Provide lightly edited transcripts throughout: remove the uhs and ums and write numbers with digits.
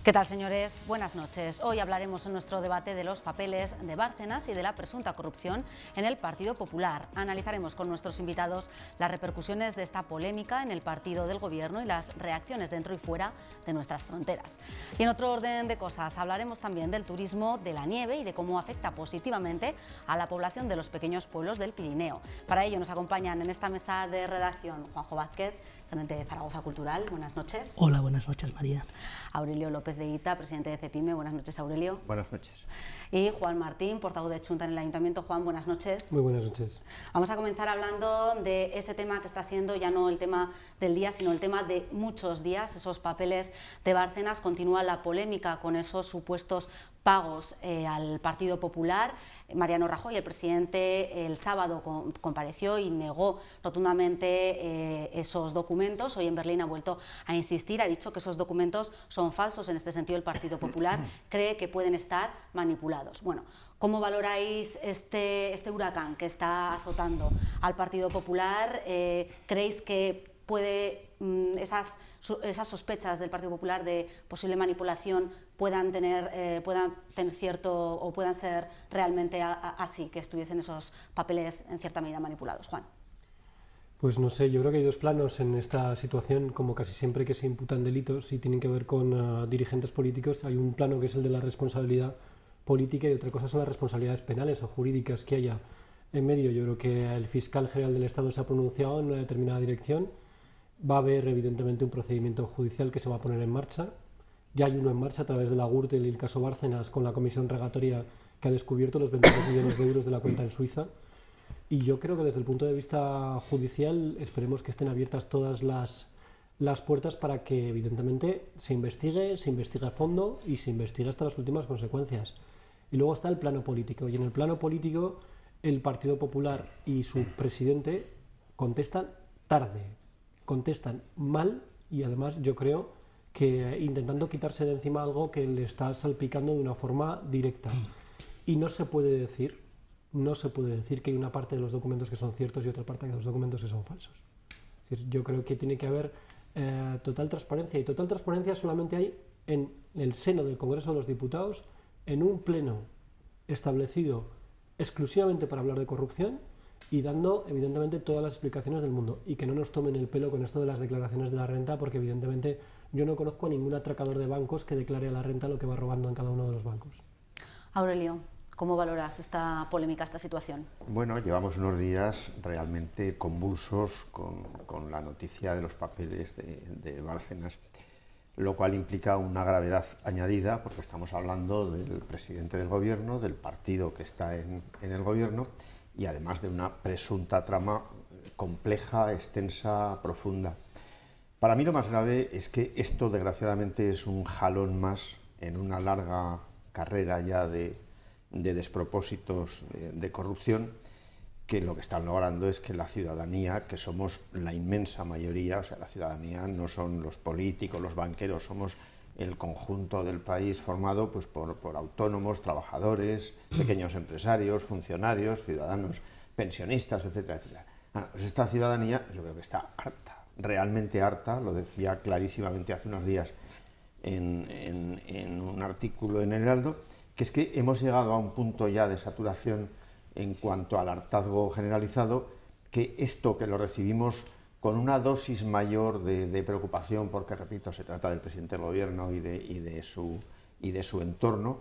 ¿Qué tal, señores? Buenas noches. Hoy hablaremos en nuestro debate de los papeles de Bárcenas y de la presunta corrupción en el Partido Popular. Analizaremos con nuestros invitados las repercusiones de esta polémica en el partido del Gobierno y las reacciones dentro y fuera de nuestras fronteras. Y en otro orden de cosas, hablaremos también del turismo de la nieve y de cómo afecta positivamente a la población de los pequeños pueblos del Pirineo. Para ello nos acompañan en esta mesa de redacción Juanjo Vázquez, gerente de Zaragoza Cultural. Buenas noches. Hola, buenas noches, María. Aurelio López de Ita, presidente de CEPIME. Buenas noches, Aurelio. Buenas noches. Y Juan Martín, portavoz de Chunta en el Ayuntamiento. Juan, buenas noches. Muy buenas noches. Vamos a comenzar hablando de ese tema que está siendo ya no el tema del día, sino el tema de muchos días, esos papeles de Bárcenas. Continúa la polémica con esos supuestos pagos al Partido Popular. Mariano Rajoy, el presidente, el sábado compareció y negó rotundamente esos documentos. Hoy en Berlín ha vuelto a insistir, ha dicho que esos documentos son falsos. En este sentido, el Partido Popular cree que pueden estar manipulados. Bueno, ¿cómo valoráis este huracán que está azotando al Partido Popular? ¿Creéis que puede esas sospechas del Partido Popular de posible manipulación puedan tener cierto o puedan ser realmente así, que estuviesen esos papeles en cierta medida manipulados? Juan. Pues no sé, yo creo que hay dos planos en esta situación, como casi siempre que se imputan delitos y tienen que ver con dirigentes políticos. Hay un plano que es el de la responsabilidad política y otra cosa son las responsabilidades penales o jurídicas que haya en medio. Yo creo que el fiscal general del Estado se ha pronunciado en una determinada dirección. Va a haber evidentemente un procedimiento judicial que se va a poner en marcha. Ya hay uno en marcha a través de la Gürtel y el caso Bárcenas con la comisión regatoria que ha descubierto los 22 millones de euros de la cuenta en Suiza. Y yo creo que desde el punto de vista judicial esperemos que estén abiertas todas las puertas para que evidentemente se investigue a fondo y se investigue hasta las últimas consecuencias. Y luego está el plano político. Y en el plano político el Partido Popular y su presidente contestan tarde, contestan mal y además yo creo que intentando quitarse de encima algo que le está salpicando de una forma directa. Y no se puede decir que hay una parte de los documentos que son ciertos y otra parte de los documentos que son falsos. Es decir, yo creo que tiene que haber total transparencia, y total transparencia solamente hay en el seno del Congreso de los Diputados, en un pleno establecido exclusivamente para hablar de corrupción y dando evidentemente todas las explicaciones del mundo, y que no nos tomen el pelo con esto de las declaraciones de la renta, porque evidentemente yo no conozco a ningún atracador de bancos que declare a la renta lo que va robando en cada uno de los bancos. Aurelio, ¿cómo valoras esta polémica, esta situación? Bueno, llevamos unos días realmente convulsos con la noticia de los papeles de Bárcenas, lo cual implica una gravedad añadida, porque estamos hablando del presidente del Gobierno, del partido que está en el Gobierno, y además de una presunta trama compleja, extensa, profunda. Para mí lo más grave es que esto desgraciadamente es un jalón más en una larga carrera ya de despropósitos de corrupción, que lo que están logrando es que la ciudadanía, que somos la inmensa mayoría, o sea, la ciudadanía no son los políticos, los banqueros, somos el conjunto del país formado pues, por autónomos, trabajadores, pequeños empresarios, funcionarios, ciudadanos, pensionistas, etcétera, etcétera. Bueno, pues esta ciudadanía yo creo que está harta, realmente harta, lo decía clarísimamente hace unos días en un artículo en El Heraldo, que es que hemos llegado a un punto ya de saturación en cuanto al hartazgo generalizado, que esto que lo recibimos con una dosis mayor de preocupación, porque repito, se trata del presidente del Gobierno y de su entorno,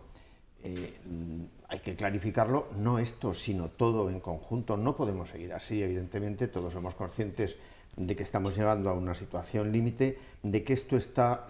hay que clarificarlo, no esto, sino todo en conjunto. No podemos seguir así, evidentemente, todos somos conscientes de que estamos llegando a una situación límite, de que esto está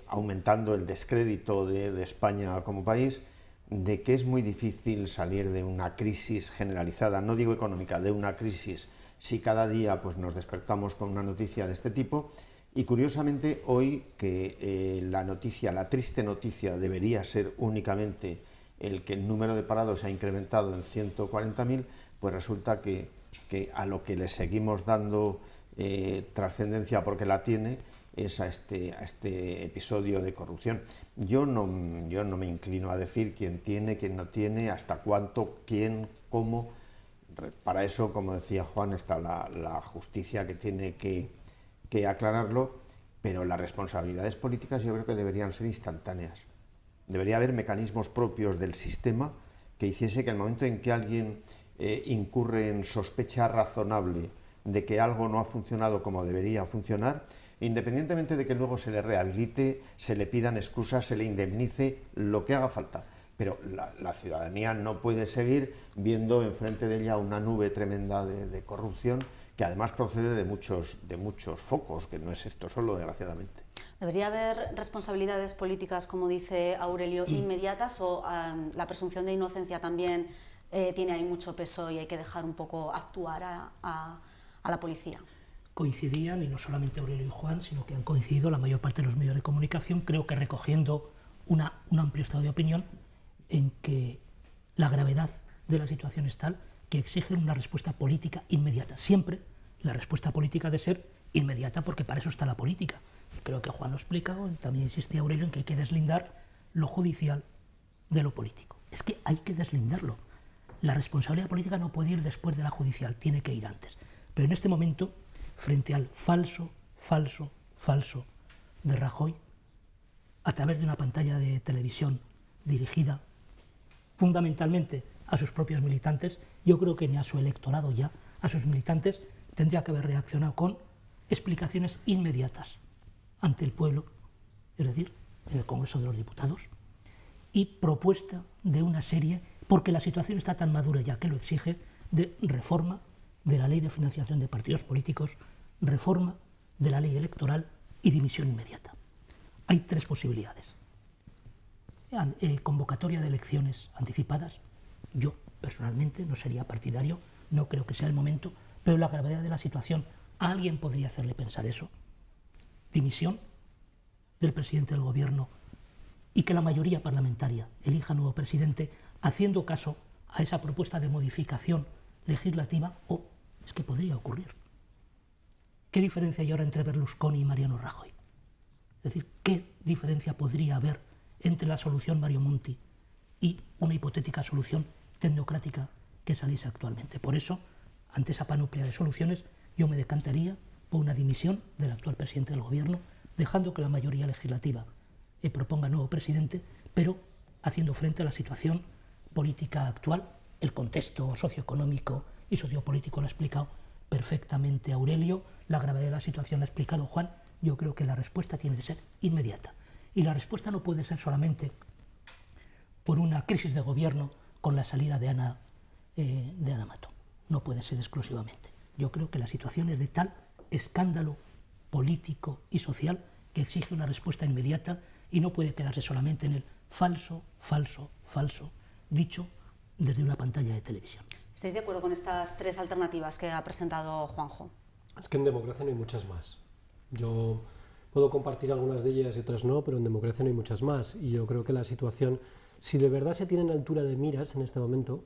aumentando el descrédito de España como país, de que es muy difícil salir de una crisis generalizada, no digo económica, de una crisis, si cada día pues, nos despertamos con una noticia de este tipo. Y curiosamente hoy que la triste noticia debería ser únicamente el que el número de parados se ha incrementado en 140.000, pues resulta que a lo que le seguimos dando trascendencia porque la tiene es a este episodio de corrupción. Yo no me inclino a decir quién tiene, quién no tiene, hasta cuánto, quién, cómo. Para eso, como decía Juan, está la justicia que tiene que aclararlo, pero las responsabilidades políticas yo creo que deberían ser instantáneas. Debería haber mecanismos propios del sistema que hiciese que el momento en que alguien incurre en sospecha razonable de que algo no ha funcionado como debería funcionar, independientemente de que luego se le rehabilite, se le pidan excusas, se le indemnice, lo que haga falta. Pero la ciudadanía no puede seguir viendo enfrente de ella una nube tremenda de corrupción que además procede de muchos focos, que no es esto solo, desgraciadamente. ¿Debería haber responsabilidades políticas, como dice Aurelio, inmediatas o la presunción de inocencia también tiene ahí mucho peso y hay que dejar un poco actuar a la policía? Coincidían, y no solamente Aurelio y Juan, sino que han coincidido la mayor parte de los medios de comunicación, creo que recogiendo un amplio estado de opinión en que la gravedad de la situación es tal que exige una respuesta política inmediata. Siempre la respuesta política ha de ser inmediata porque para eso está la política. Creo que Juan lo ha explicado, también insistía Aurelio en que hay que deslindar lo judicial de lo político. Es que hay que deslindarlo. La responsabilidad política no puede ir después de la judicial, tiene que ir antes. Pero en este momento, frente al falso de Rajoy, a través de una pantalla de televisión dirigida fundamentalmente a sus propios militantes, yo creo que ni a su electorado ya, a sus militantes, tendría que haber reaccionado con explicaciones inmediatas ante el pueblo, es decir, en el Congreso de los Diputados, y propuesta de una serie, porque la situación está tan madura ya que lo exige, de reforma de la ley de financiación de partidos políticos, reforma de la ley electoral y dimisión inmediata. Hay tres posibilidades. Convocatoria de elecciones anticipadas. Yo, personalmente, no sería partidario, no creo que sea el momento, pero la gravedad de la situación, ¿a alguien podría hacerle pensar eso? Dimisión del presidente del gobierno y que la mayoría parlamentaria elija nuevo presidente haciendo caso a esa propuesta de modificación legislativa, o es que podría ocurrir. ¿Qué diferencia hay ahora entre Berlusconi y Mariano Rajoy? Es decir, ¿qué diferencia podría haber entre la solución Mario Monti y una hipotética solución tecnocrática que saliese actualmente? Por eso, ante esa panoplia de soluciones, yo me decantaría por una dimisión del actual presidente del gobierno, dejando que la mayoría legislativa proponga nuevo presidente, pero haciendo frente a la situación política actual. El contexto socioeconómico y sociopolítico lo ha explicado perfectamente Aurelio, la gravedad de la situación la ha explicado Juan. Yo creo que la respuesta tiene que ser inmediata. Y la respuesta no puede ser solamente por una crisis de gobierno con la salida de Ana Mato. No puede ser exclusivamente. Yo creo que la situación es de tal escándalo político y social que exige una respuesta inmediata y no puede quedarse solamente en el falso, dicho desde una pantalla de televisión. ¿Estáis de acuerdo con estas tres alternativas que ha presentado Juanjo? Es que en democracia no hay muchas más. Yo puedo compartir algunas de ellas y otras no, pero en democracia no hay muchas más. Y yo creo que la situación, si de verdad se tienen altura de miras en este momento,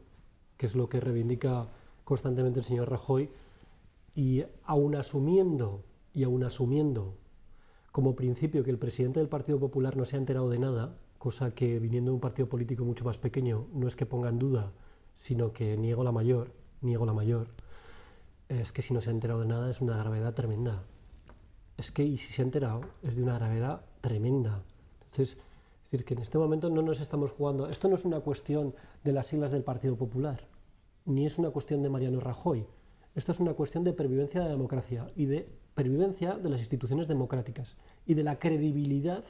que es lo que reivindica constantemente el señor Rajoy, y aún asumiendo como principio que el presidente del Partido Popular no se ha enterado de nada, cosa que viniendo de un partido político mucho más pequeño no es que ponga en duda, sino que niego la mayor, es que si no se ha enterado de nada es una gravedad tremenda. Es que, y si se ha enterado, es de una gravedad tremenda. Entonces, es decir, que en este momento no nos estamos jugando, esto no es una cuestión de las siglas del Partido Popular, ni es una cuestión de Mariano Rajoy, esto es una cuestión de pervivencia de la democracia y de pervivencia de las instituciones democráticas y de la credibilidad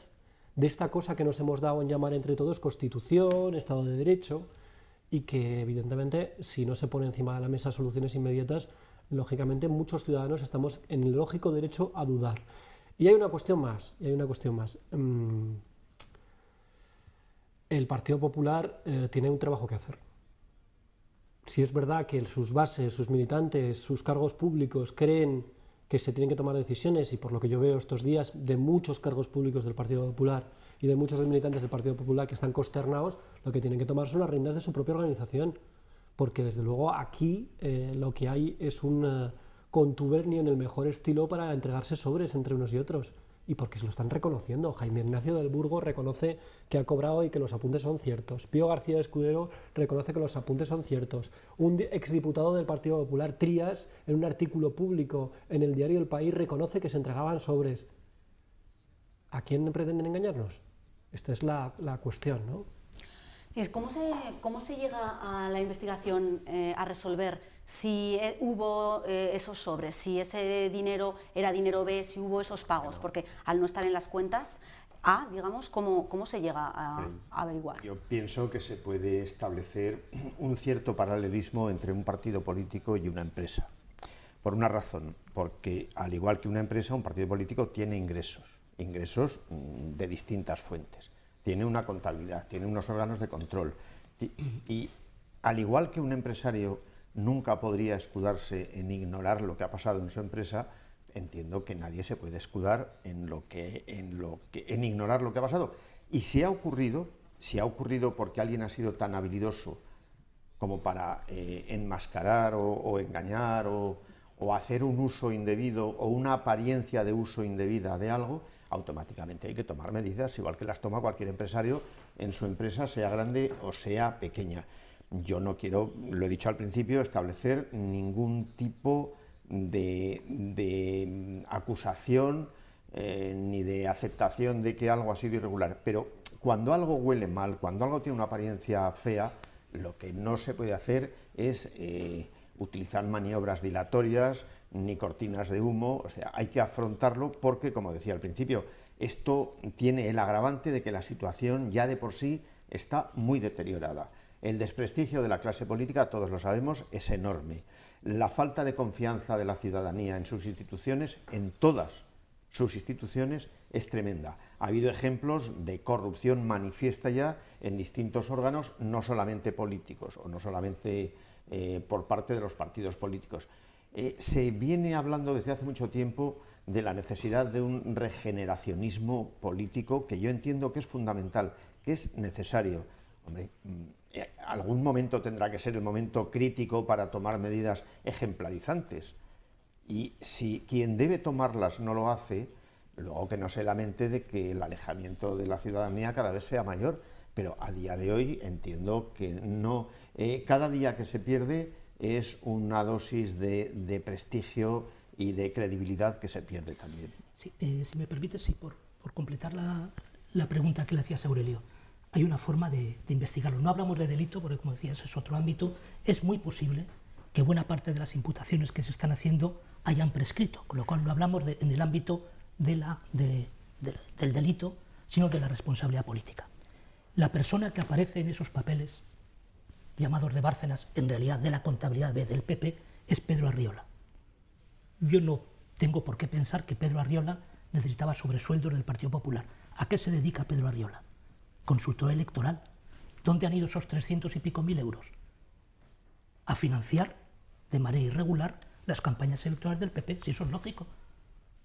de esta cosa que nos hemos dado en llamar entre todos Constitución, Estado de Derecho, y que evidentemente si no se pone encima de la mesa soluciones inmediatas, lógicamente muchos ciudadanos estamos en el lógico derecho a dudar. Y hay una cuestión más, el Partido Popular tiene un trabajo que hacer. Si es verdad que sus bases, sus militantes, sus cargos públicos creen que se tienen que tomar decisiones, y por lo que yo veo estos días de muchos cargos públicos del Partido Popular y de muchos militantes del Partido Popular que están consternados, lo que tienen que tomar son las riendas de su propia organización, porque desde luego aquí lo que hay es un contubernio en el mejor estilo para entregarse sobres entre unos y otros, y porque se lo están reconociendo. Jaime Ignacio del Burgo reconoce que ha cobrado y que los apuntes son ciertos. Pío García Escudero reconoce que los apuntes son ciertos. Un exdiputado del Partido Popular, Trías, en un artículo público en el diario El País, reconoce que se entregaban sobres. ¿A quién pretenden engañarnos? Esta es la cuestión, ¿no? ¿Cómo se llega a la investigación a resolver si hubo esos sobres, si ese dinero era dinero B, si hubo esos pagos? Porque al no estar en las cuentas A, digamos, ¿cómo se llega a averiguar? Yo pienso que se puede establecer un cierto paralelismo entre un partido político y una empresa. Por una razón, porque al igual que una empresa, un partido político tiene ingresos de distintas fuentes. Tiene una contabilidad, tiene unos órganos de control y al igual que un empresario nunca podría escudarse en ignorar lo que ha pasado en su empresa, entiendo que nadie se puede escudar en ignorar lo que ha pasado. Y si ha ocurrido porque alguien ha sido tan habilidoso como para enmascarar o engañar o hacer un uso indebido o una apariencia de uso indebida de algo, automáticamente hay que tomar medidas, igual que las toma cualquier empresario en su empresa, sea grande o sea pequeña. Yo no quiero, lo he dicho al principio, establecer ningún tipo de acusación ni de aceptación de que algo ha sido irregular, pero cuando algo huele mal, cuando algo tiene una apariencia fea, lo que no se puede hacer es utilizar maniobras dilatorias ni cortinas de humo. O sea, hay que afrontarlo porque, como decía al principio, esto tiene el agravante de que la situación ya de por sí está muy deteriorada. El desprestigio de la clase política, todos lo sabemos, es enorme. La falta de confianza de la ciudadanía en sus instituciones, en todas sus instituciones, es tremenda. Ha habido ejemplos de corrupción manifiesta ya en distintos órganos, no solamente políticos o no solamente por parte de los partidos políticos. Se viene hablando desde hace mucho tiempo de la necesidad de un regeneracionismo político que yo entiendo que es fundamental, que es necesario. Hombre, algún momento tendrá que ser el momento crítico para tomar medidas ejemplarizantes. Y si quien debe tomarlas no lo hace, luego que no se lamente de que el alejamiento de la ciudadanía cada vez sea mayor. Pero a día de hoy entiendo que no. Cada día que se pierde es una dosis de prestigio y de credibilidad que se pierde también. Sí, si me permites, sí, por completar la pregunta que le hacías a Aurelio, hay una forma de investigarlo. No hablamos de delito, porque como decías es otro ámbito. Es muy posible que buena parte de las imputaciones que se están haciendo hayan prescrito, con lo cual no hablamos en el ámbito del delito, sino de la responsabilidad política. La persona que aparece en esos papeles llamados de Bárcenas, en realidad de la contabilidad B del PP, es Pedro Arriola. Yo no tengo por qué pensar que Pedro Arriola necesitaba sobresueldos del Partido Popular. ¿A qué se dedica Pedro Arriola? Consultor electoral. ¿Dónde han ido esos 300 y pico mil euros? A financiar de manera irregular las campañas electorales del PP, si eso es lógico.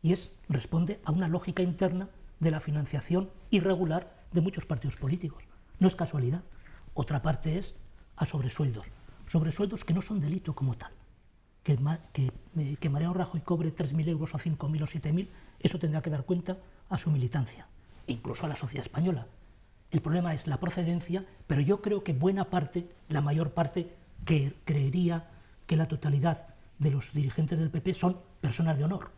Y responde a una lógica interna de la financiación irregular de muchos partidos políticos. No es casualidad. Otra parte es a sobresueldos. Sobresueldos que no son delito como tal. Que Mariano Rajoy cobre 3.000 euros o 5.000 o 7.000, eso tendrá que dar cuenta a su militancia, e incluso a la sociedad española. El problema es la procedencia, pero yo creo que buena parte, la mayor parte, que creería que la totalidad de los dirigentes del PP son personas de honor.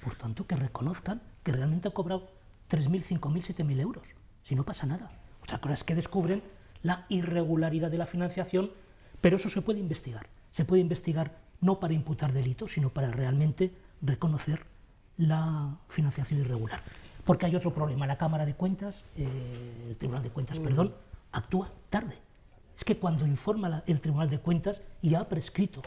Por tanto, que reconozcan que realmente ha cobrado 3.000, 5.000, 7.000 euros. Si no pasa nada. Otra cosa es que descubren la irregularidad de la financiación, pero eso se puede investigar. Se puede investigar no para imputar delitos, sino para realmente reconocer la financiación irregular. Porque hay otro problema. La Cámara de Cuentas, el Tribunal de Cuentas, perdón, actúa tarde. Es que cuando informa el Tribunal de Cuentas ya ha prescrito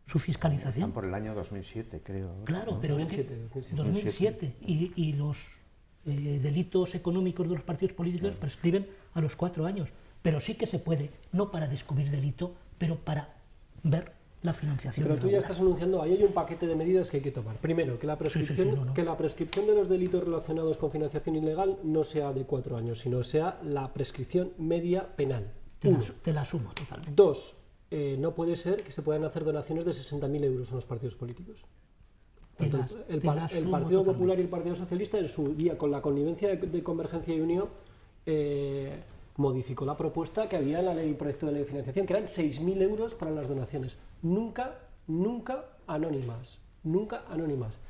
su fiscalización. Están por el año 2007, creo. Claro, pero 2007, es que 2007 y los delitos económicos de los partidos políticos prescriben a los 4 años. Pero sí que se puede, no para descubrir delito, pero para ver la financiación. Pero tú ya estás anunciando, ahí hay un paquete de medidas que hay que tomar. Primero, que la prescripción, que la prescripción de los delitos relacionados con financiación ilegal no sea de 4 años, sino sea la prescripción media penal. Te la asumo totalmente. 2, no puede ser que se puedan hacer donaciones de 60.000 euros en los partidos políticos. El Partido Popular y el Partido Socialista, en su día, con la connivencia de Convergencia y Unión, modificó la propuesta que había en la ley, proyecto de ley de financiación, que eran 6.000 euros para las donaciones. Nunca anónimas. Nunca anónimas.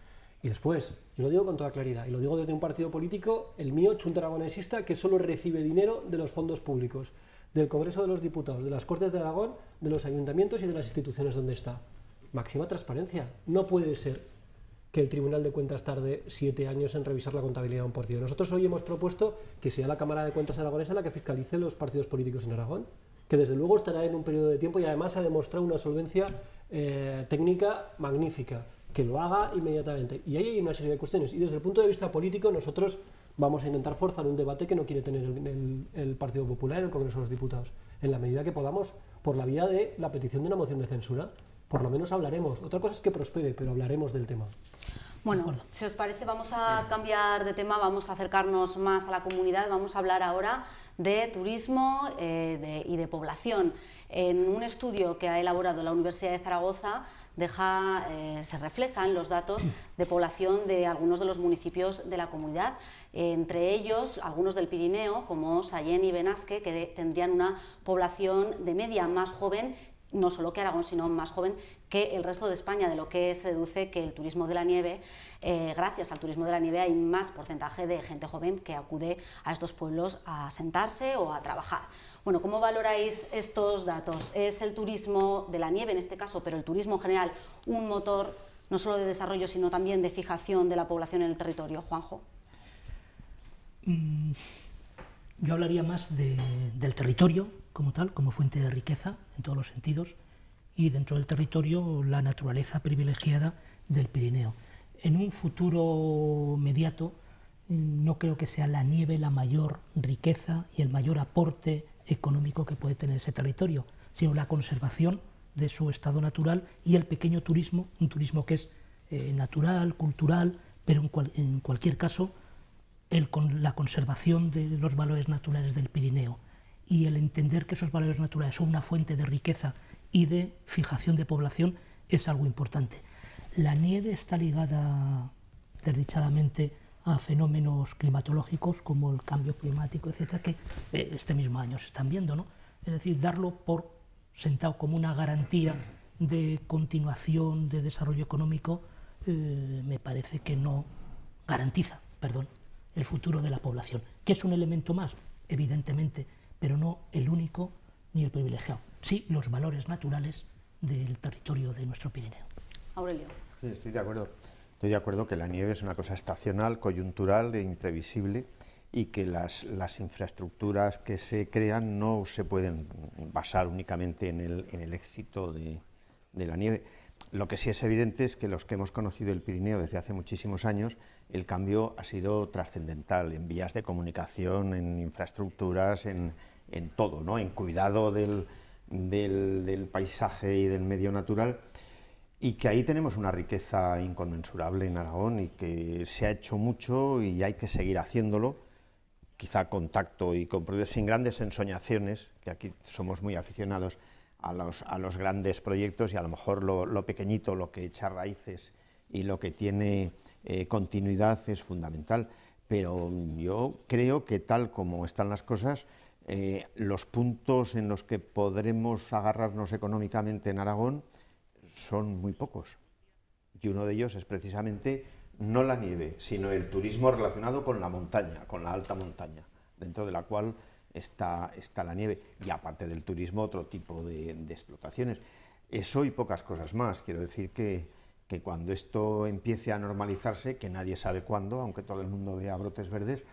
Y después, yo lo digo con toda claridad, y lo digo desde un partido político, el mío, Chunta Aragonesista, que solo recibe dinero de los fondos públicos, del Congreso de los Diputados, de las Cortes de Aragón, de los ayuntamientos y de las instituciones donde está. Máxima transparencia. No puede ser que el Tribunal de Cuentas tarde 7 años en revisar la contabilidad de un partido. Nosotros hoy hemos propuesto que sea la Cámara de Cuentas aragonesa la que fiscalice los partidos políticos en Aragón, que desde luego estará en un periodo de tiempo y además ha demostrado una solvencia técnica magnífica, que lo haga inmediatamente. Y ahí hay una serie de cuestiones. Y desde el punto de vista político, nosotros vamos a intentar forzar un debate que no quiere tener el Partido Popular en el Congreso de los Diputados, en la medida que podamos, por la vía de la petición de una moción de censura. Por lo menos hablaremos. Otra cosa es que prospere, pero hablaremos del tema. Bueno, si os parece, vamos a cambiar de tema, vamos a acercarnos más a la comunidad, vamos a hablar ahora de turismo y de población. En un estudio que ha elaborado la Universidad de Zaragoza se reflejan los datos de población de algunos de los municipios de la comunidad, entre ellos algunos del Pirineo, como Sallent y Benasque, que tendrían una población de media más joven, no solo que Aragón, sino más joven que el resto de España, de lo que se deduce que el turismo de la nieve, gracias al turismo de la nieve hay más porcentaje de gente joven que acude a estos pueblos a asentarse o a trabajar. Bueno, ¿cómo valoráis estos datos? ¿Es el turismo de la nieve en este caso, pero el turismo en general, un motor no solo de desarrollo, sino también de fijación de la población en el territorio? Juanjo. Yo hablaría más del territorio como tal, como fuente de riqueza en todos los sentidos, y dentro del territorio la naturaleza privilegiada del Pirineo. En un futuro inmediato no creo que sea la nieve la mayor riqueza y el mayor aporte económico que puede tener ese territorio, sino la conservación de su estado natural y el pequeño turismo, un turismo que es natural, cultural, pero en cualquier caso la conservación de los valores naturales del Pirineo y el entender que esos valores naturales son una fuente de riqueza y de fijación de población es algo importante. La nieve está ligada desdichadamente a fenómenos climatológicos como el cambio climático, etcétera, que este mismo año se están viendo, ¿no? Es decir, darlo por sentado como una garantía de continuación de desarrollo económico me parece que no garantiza, el futuro de la población, que es un elemento más, evidentemente, pero no el único ni el privilegiado. Sí, los valores naturales del territorio de nuestro Pirineo. Aurelio. Sí, estoy de acuerdo. Estoy de acuerdo que la nieve es una cosa estacional, coyuntural e imprevisible, y que las infraestructuras que se crean no se pueden basar únicamente en el éxito de la nieve. Lo que sí es evidente es que los que hemos conocido el Pirineo desde hace muchísimos años, el cambio ha sido trascendental en vías de comunicación, en infraestructuras, en todo, ¿no? En cuidado del paisaje y del medio natural, y que ahí tenemos una riqueza inconmensurable en Aragón y que se ha hecho mucho y hay que seguir haciéndolo, quizá con tacto y sin grandes ensoñaciones, que aquí somos muy aficionados a los grandes proyectos y a lo mejor lo pequeñito, lo que echa raíces y lo que tiene continuidad es fundamental. Pero yo creo que tal como están las cosas, los puntos en los que podremos agarrarnos económicamente en Aragón son muy pocos. Y uno de ellos es precisamente no la nieve, sino el turismo relacionado con la montaña, con la alta montaña, dentro de la cual está la nieve, y aparte del turismo otro tipo de explotaciones. Eso y pocas cosas más. Quiero decir que cuando esto empiece a normalizarse, que nadie sabe cuándo, aunque todo el mundo vea brotes verdes,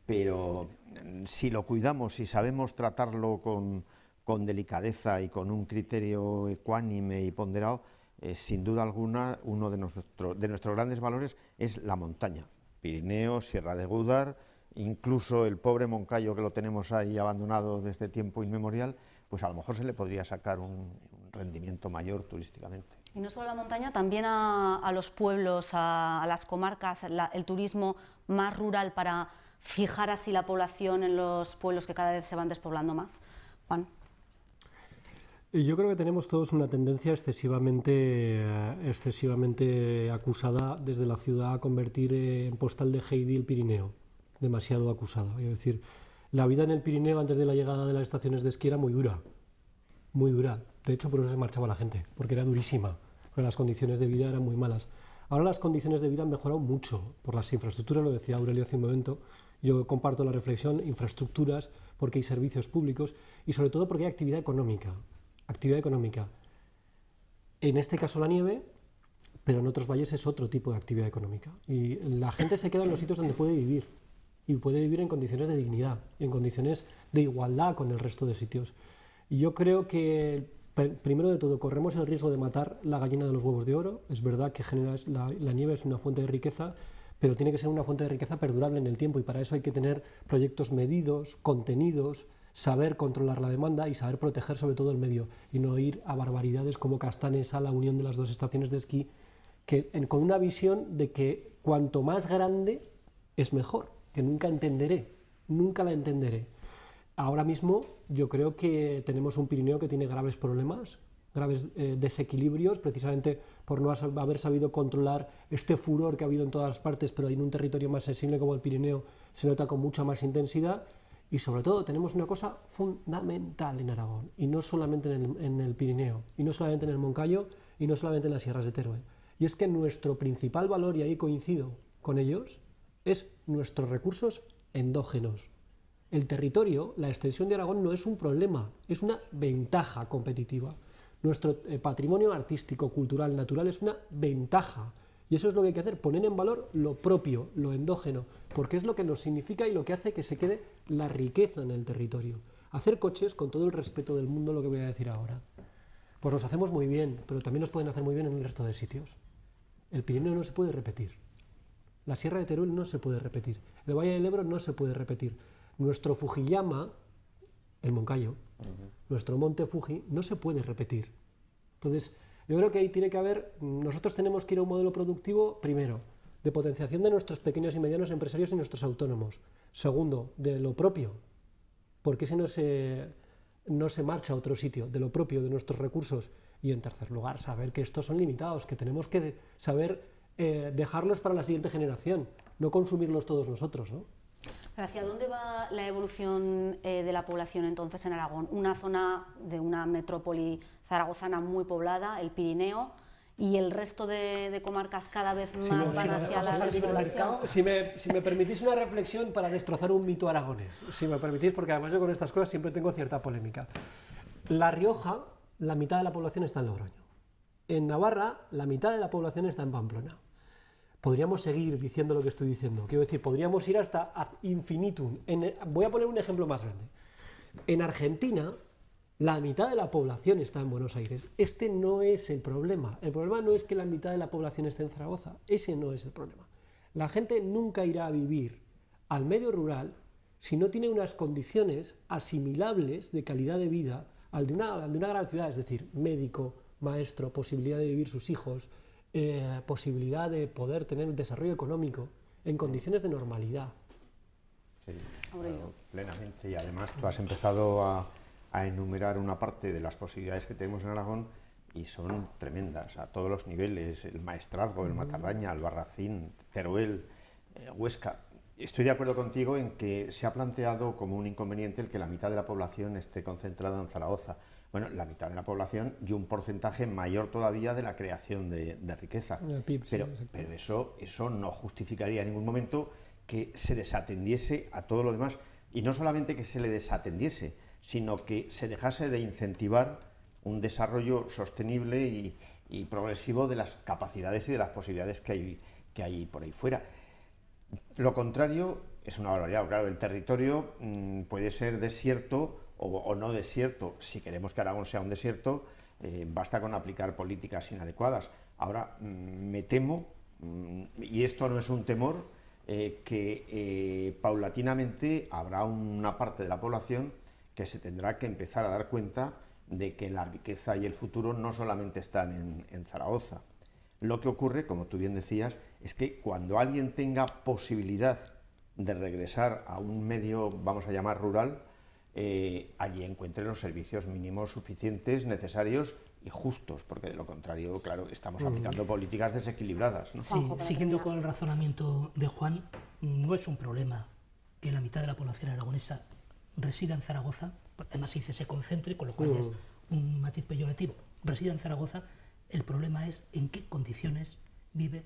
pero si lo cuidamos, si sabemos tratarlo con delicadeza y con un criterio ecuánime y ponderado, sin duda alguna uno de nuestros grandes valores es la montaña. Pirineo, Sierra de Gúdar, incluso el pobre Moncayo, que lo tenemos ahí abandonado desde tiempo inmemorial, pues a lo mejor se le podría sacar un rendimiento mayor turísticamente. Y no solo la montaña, también a los pueblos, a las comarcas, el turismo más rural para fijar así la población en los pueblos que cada vez se van despoblando más. Juan. Yo creo que tenemos todos una tendencia excesivamente acusada desde la ciudad a convertir en postal de Heidi el Pirineo, demasiado acusada. Es decir, la vida en el Pirineo antes de la llegada de las estaciones de esquí era muy dura, muy dura. De hecho, por eso se marchaba la gente, porque era durísima, porque las condiciones de vida eran muy malas. Ahora las condiciones de vida han mejorado mucho por las infraestructuras, lo decía Aurelio hace un momento. Yo comparto la reflexión, infraestructuras, porque hay servicios públicos y sobre todo porque hay actividad económica. Actividad económica. En este caso la nieve, pero en otros valles es otro tipo de actividad económica. Y la gente se queda en los sitios donde puede vivir, y puede vivir en condiciones de dignidad, en condiciones de igualdad con el resto de sitios. Y yo creo que, primero de todo, corremos el riesgo de matar la gallina de los huevos de oro. Es verdad que la nieve es una fuente de riqueza, pero tiene que ser una fuente de riqueza perdurable en el tiempo, y para eso hay que tener proyectos medidos, contenidos, saber controlar la demanda y saber proteger sobre todo el medio, y no ir a barbaridades como Castanes a la unión de las dos estaciones de esquí, con una visión de que cuanto más grande es mejor, que nunca la entenderé. Ahora mismo yo creo que tenemos un Pirineo que tiene graves problemas, graves desequilibrios, precisamente por no haber sabido controlar este furor que ha habido en todas las partes, pero en un territorio más sensible como el Pirineo se nota con mucha más intensidad. Y sobre todo tenemos una cosa fundamental en Aragón, y no solamente en el Pirineo, y no solamente en el Moncayo, y no solamente en las sierras de Teruel. Y es que nuestro principal valor, y ahí coincido con ellos, es nuestros recursos endógenos. El territorio, la extensión de Aragón no es un problema, es una ventaja competitiva. Nuestro patrimonio artístico, cultural, natural es una ventaja. Y eso es lo que hay que hacer, poner en valor lo propio, lo endógeno, porque es lo que nos significa y lo que hace que se quede la riqueza en el territorio. Hacer coches, con todo el respeto del mundo, lo que voy a decir ahora, pues los hacemos muy bien, pero también los pueden hacer muy bien en el resto de sitios. El Pirineo no se puede repetir, la Sierra de Teruel no se puede repetir, el Valle del Ebro no se puede repetir. Nuestro Fujiyama, el Moncayo, nuestro monte Fuji, no se puede repetir. Entonces, yo creo que ahí tiene que haber, nosotros tenemos que ir a un modelo productivo, primero, de potenciación de nuestros pequeños y medianos empresarios y nuestros autónomos. Segundo, de lo propio, porque ese no se marcha a otro sitio, de lo propio, de nuestros recursos. Y en tercer lugar, saber que estos son limitados, que tenemos que saber dejarlos para la siguiente generación, no consumirlos todos nosotros, ¿no? ¿Hacia dónde va la evolución de la población entonces en Aragón? Una zona de una metrópoli zaragozana muy poblada, el Pirineo, y el resto de comarcas cada vez más van hacia la despoblación. Si me permitís una reflexión para destrozar un mito aragonés, si me permitís, porque además yo con estas cosas siempre tengo cierta polémica. La Rioja, la mitad de la población está en Logroño. En Navarra, la mitad de la población está en Pamplona. Podríamos seguir diciendo lo que estoy diciendo. Quiero decir, podríamos ir hasta ad infinitum. Voy a poner un ejemplo más grande. En Argentina, la mitad de la población está en Buenos Aires. Este no es el problema. El problema no es que la mitad de la población esté en Zaragoza. Ese no es el problema. La gente nunca irá a vivir al medio rural si no tiene unas condiciones asimilables de calidad de vida al de una gran ciudad, es decir, médico, maestro, posibilidad de vivir sus hijos, posibilidad de poder tener un desarrollo económico en condiciones de normalidad. Sí, claro, plenamente. Y además tú has empezado a enumerar una parte de las posibilidades que tenemos en Aragón y son tremendas, a todos los niveles, el Maestrazgo, el Matarraña, Albarracín, Teruel, Huesca. Estoy de acuerdo contigo en que se ha planteado como un inconveniente el que la mitad de la población esté concentrada en Zaragoza. Bueno, la mitad de la población y un porcentaje mayor todavía de la creación de riqueza. PIB, pero eso no justificaría en ningún momento que se desatendiese a todo lo demás. Y no solamente que se le desatendiese, sino que se dejase de incentivar un desarrollo sostenible y progresivo de las capacidades y de las posibilidades que hay por ahí fuera. Lo contrario es una barbaridad. Claro, el territorio puede ser desierto o no desierto. Si queremos que Aragón sea un desierto, basta con aplicar políticas inadecuadas. Ahora, me temo, y esto no es un temor, que paulatinamente habrá una parte de la población que se tendrá que empezar a dar cuenta de que la riqueza y el futuro no solamente están en Zaragoza. Lo que ocurre, como tú bien decías, es que cuando alguien tenga posibilidad de regresar a un medio, vamos a llamar rural, allí encuentre los servicios mínimos suficientes, necesarios y justos, porque de lo contrario, claro, estamos aplicando políticas desequilibradas, ¿no? Sí, siguiendo con el razonamiento de Juan, no es un problema que la mitad de la población aragonesa resida en Zaragoza, además se dice se concentre, con lo cual es un matiz peyorativo, resida en Zaragoza. El problema es en qué condiciones vive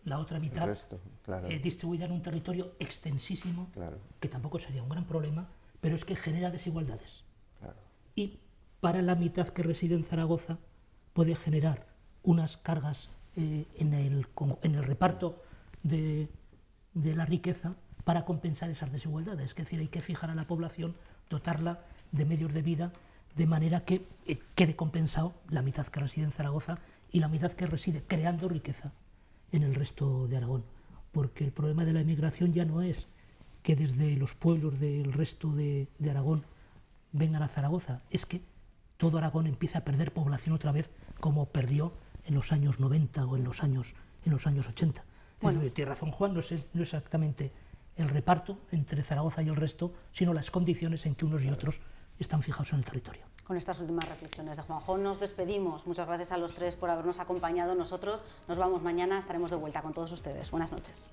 la otra mitad, resto, claro. Distribuida en un territorio extensísimo, Claro. que tampoco sería un gran problema, pero es que genera desigualdades. Claro. Y para la mitad que reside en Zaragoza puede generar unas cargas en el reparto de la riqueza para compensar esas desigualdades. Es decir, hay que fijar a la población, dotarla de medios de vida, de manera que quede compensado la mitad que reside en Zaragoza y la mitad que reside creando riqueza en el resto de Aragón. Porque el problema de la emigración ya no es que desde los pueblos del resto de Aragón vengan a Zaragoza, es que todo Aragón empieza a perder población otra vez, como perdió en los años 90 o en los años 80. Bueno. Tiene razón Juan, no es exactamente el reparto entre Zaragoza y el resto, sino las condiciones en que unos y otros están fijados en el territorio. Con estas últimas reflexiones de Juanjo nos despedimos. Muchas gracias a los tres por habernos acompañado. Nosotros nos vamos mañana, estaremos de vuelta con todos ustedes. Buenas noches.